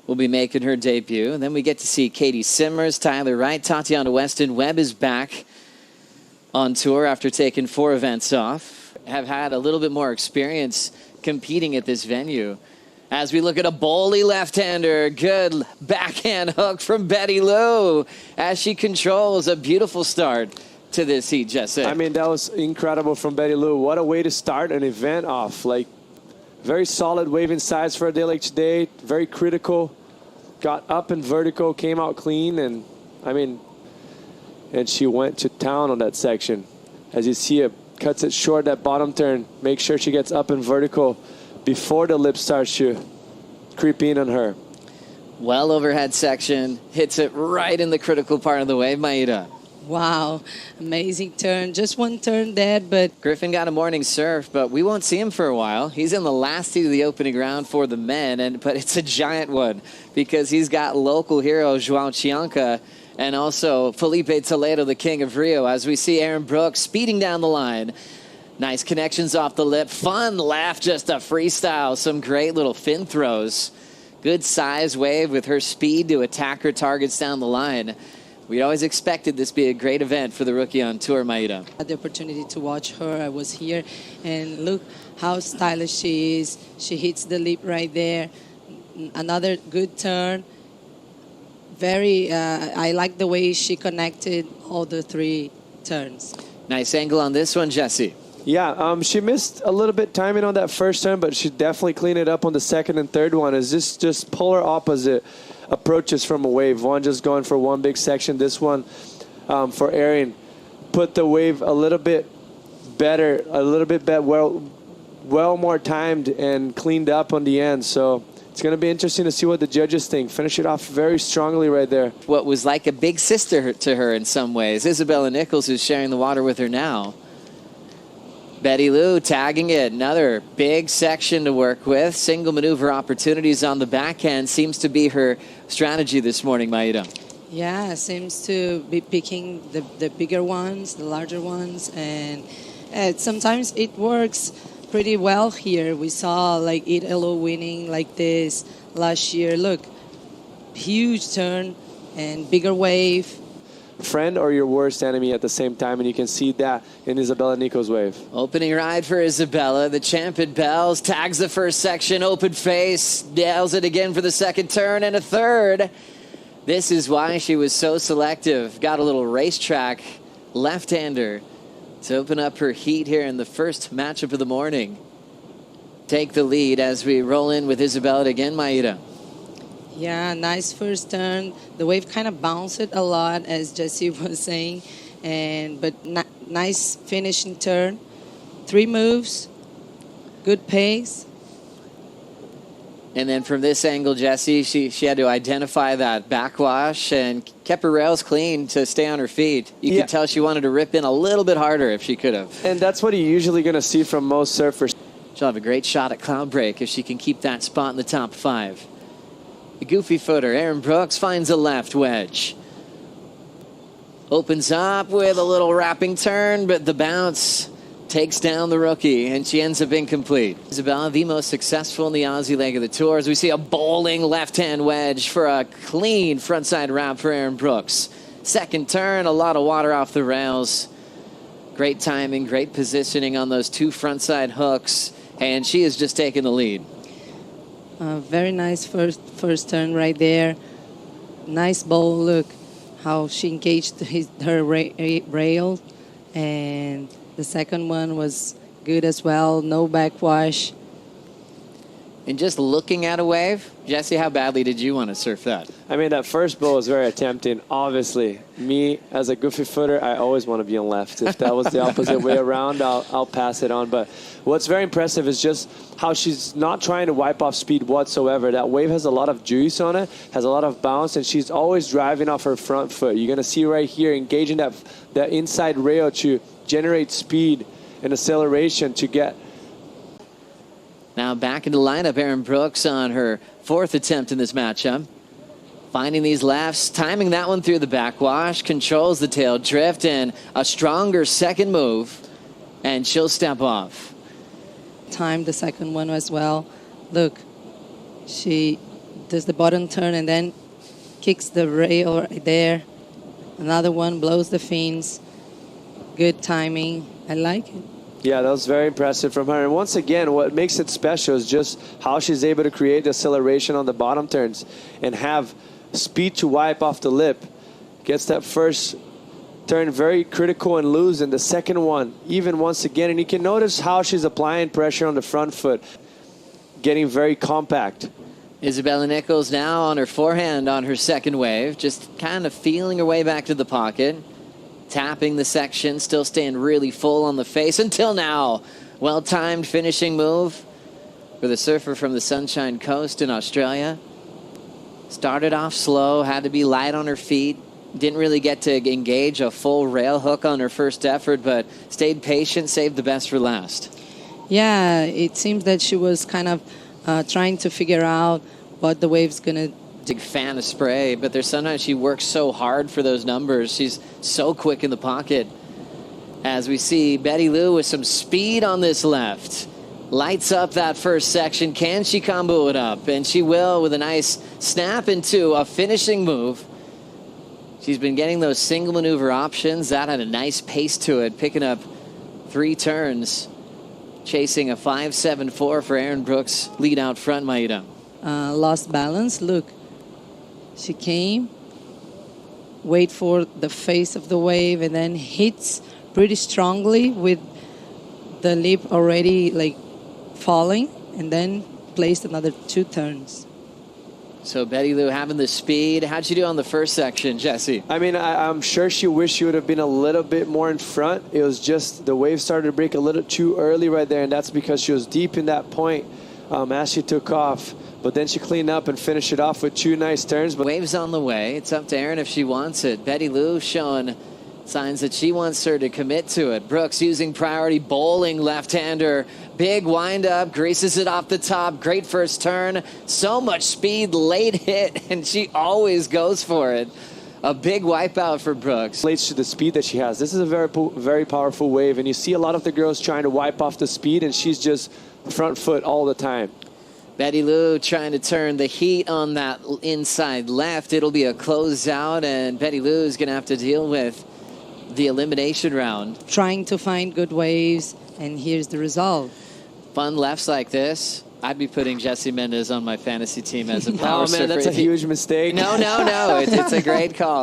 will be making her debut. And then we get to see Katie Simmers, Tyler Wright, Tatiana Weston. Webb is back on tour after taking 4 events off. Have had a little bit more experience competing at this venue. As we look at a bowly left-hander, good backhand hook from Bettylou as she controls a beautiful start to this heat, Jesse. I mean, that was incredible from Bettylou. What a way to start an event off. Like, very solid waving sides for a day like today. Very critical. Got up and vertical, came out clean, and I mean, and she went to town on that section. As you see, it cuts it short, that bottom turn. Make sure she gets up and vertical before the lip starts to creep in on her. Well overhead section, hits it right in the critical part of the wave, Maida. Wow, amazing turn. Just one turn dead, but... Griffin got a morning surf, but we won't see him for a while. He's in the last heat of the opening round for the men, but it's a giant one because he's got local hero João Chianca and also Felipe Toledo, the king of Rio, as we see Erin Brooks speeding down the line. Nice connections off the lip. Fun left, just a freestyle. Some great little fin throws. Good size wave with her speed to attack her targets down the line. We always expected this to be a great event for the rookie on tour, Maida. I had the opportunity to watch her. I was here, and look how stylish she is. She hits the lip right there. Another good turn. Very, I like the way she connected all the 3 turns. Nice angle on this one, Jesse. Yeah, she missed a little bit timing on that first turn, but she definitely cleaned it up on the second and third one. Is this just polar opposite approaches from a wave? One just going for one big section. This one for Erin put the wave a little bit better, well more timed and cleaned up on the end. So it's going to be interesting to see what the judges think. Finish it off very strongly right there. What was like a big sister to her in some ways. Isabella Nichols, who's sharing the water with her now. Bettylou tagging it. Another big section to work with. Single maneuver opportunities on the backhand seems to be her strategy this morning, Maida. Yeah, seems to be picking the bigger ones, the larger ones, and sometimes it works pretty well here. We saw like Bettylou winning like this last year. Look, huge turn and bigger wave. Friend or your worst enemy at the same time, and you can see that in Isabella Nichols' wave. Opening ride for Isabella. The champion bells, tags the first section, open face, nails it again for the second turn and a third. This is why she was so selective. Got a little racetrack left-hander to open up her heat here in the first matchup of the morning. Take the lead as we roll in with Isabella again, Maida. Yeah, nice first turn. The wave kind of bounced it a lot, as Jesse was saying, but nice finishing turn. 3 moves, good pace. And then from this angle, Jesse, she had to identify that backwash and kept her rails clean to stay on her feet. You could tell she wanted to rip in a little bit harder if she could have. And that's what you're usually going to see from most surfers. She'll have a great shot at cloud break if she can keep that spot in the top 5. The goofy footer, Erin Brooks, finds a left wedge. Opens up with a little wrapping turn, but the bounce takes down the rookie, and she ends up incomplete. Isabella, the most successful in the Aussie leg of the tour, as we see a bowling left-hand wedge for a clean frontside wrap for Erin Brooks. Second turn, a lot of water off the rails. Great timing, great positioning on those 2 frontside hooks, and she has just taken the lead. Very nice first turn right there. Nice bowl. Look how she engaged her rail. And the second one was good as well. No backwash. And just looking at a wave, Jesse, how badly did you want to surf that? I mean, that first bowl was very tempting. Obviously, me as a goofy footer, I always want to be on left. If that was the opposite way around, I'll pass it on. But what's very impressive is just how she's not trying to wipe off speed whatsoever. That wave has a lot of juice on it, has a lot of bounce, and she's always driving off her front foot. You're going to see right here, engaging that inside rail to generate speed and acceleration to get. Now back into the lineup, Erin Brooks on her 4th attempt in this matchup. Finding these lefts, timing that one through the backwash, controls the tail drift, and a stronger second move, and she'll step off. Timed the second one as well. Look, she does the bottom turn and then kicks the rail right there. Another one, blows the fins. Good timing. I like it. Yeah, that was very impressive from her. And once again, what makes it special is just how she's able to create the acceleration on the bottom turns and have speed to wipe off the lip. Gets that first turn very critical and loose, and the second one, even once again. And you can notice how she's applying pressure on the front foot, getting very compact. Isabella Nichols now on her forehand on her second wave, just kind of feeling her way back to the pocket. Tapping the section, still staying really full on the face until now. Well-timed finishing move for the surfer from the Sunshine Coast in Australia. Started off slow, had to be light on her feet. Didn't really get to engage a full rail hook on her first effort, but stayed patient, saved the best for last. Yeah, it seems that she was kind of trying to figure out what the wave's going to. Big fan of spray, but there's sometimes she works so hard for those numbers. She's so quick in the pocket. As we see Bettylou with some speed on this left. Lights up that first section. Can she combo it up? And she will with a nice snap into a finishing move. She's been getting those single maneuver options. That had a nice pace to it, picking up 3 turns. Chasing a 5.74 for Erin Brooks. Lead out front, Maida. Lost balance. Look. She came, wait for the face of the wave, and then hits pretty strongly with the lip already like falling, and then placed another 2 turns. So Bettylou having the speed. How'd she do on the first section, Jesse? I mean, I'm sure she wished she would have been a little bit more in front. It was just the wave started to break a little too early right there, and that's because she was deep in that point as she took off. But then she cleaned up and finished it off with 2 nice turns. But wave's on the way. It's up to Erin if she wants it. Bettylou showing signs that she wants her to commit to it. Brooks using priority bowling left-hander. Big wind-up, greases it off the top. Great first turn. So much speed, late hit, and she always goes for it. A big wipeout for Brooks. Relates to the speed that she has. This is a very powerful wave, and you see a lot of the girls trying to wipe off the speed, and she's just front foot all the time. Bettylou trying to turn the heat on that inside left. It'll be a closeout, and Bettylou is going to have to deal with the elimination round. Trying to find good waves, and here's the result. Fun lefts like this. I'd be putting Jesse Mendez on my fantasy team as a power surfer. Oh, man, that's a huge mistake. No. It's a great call.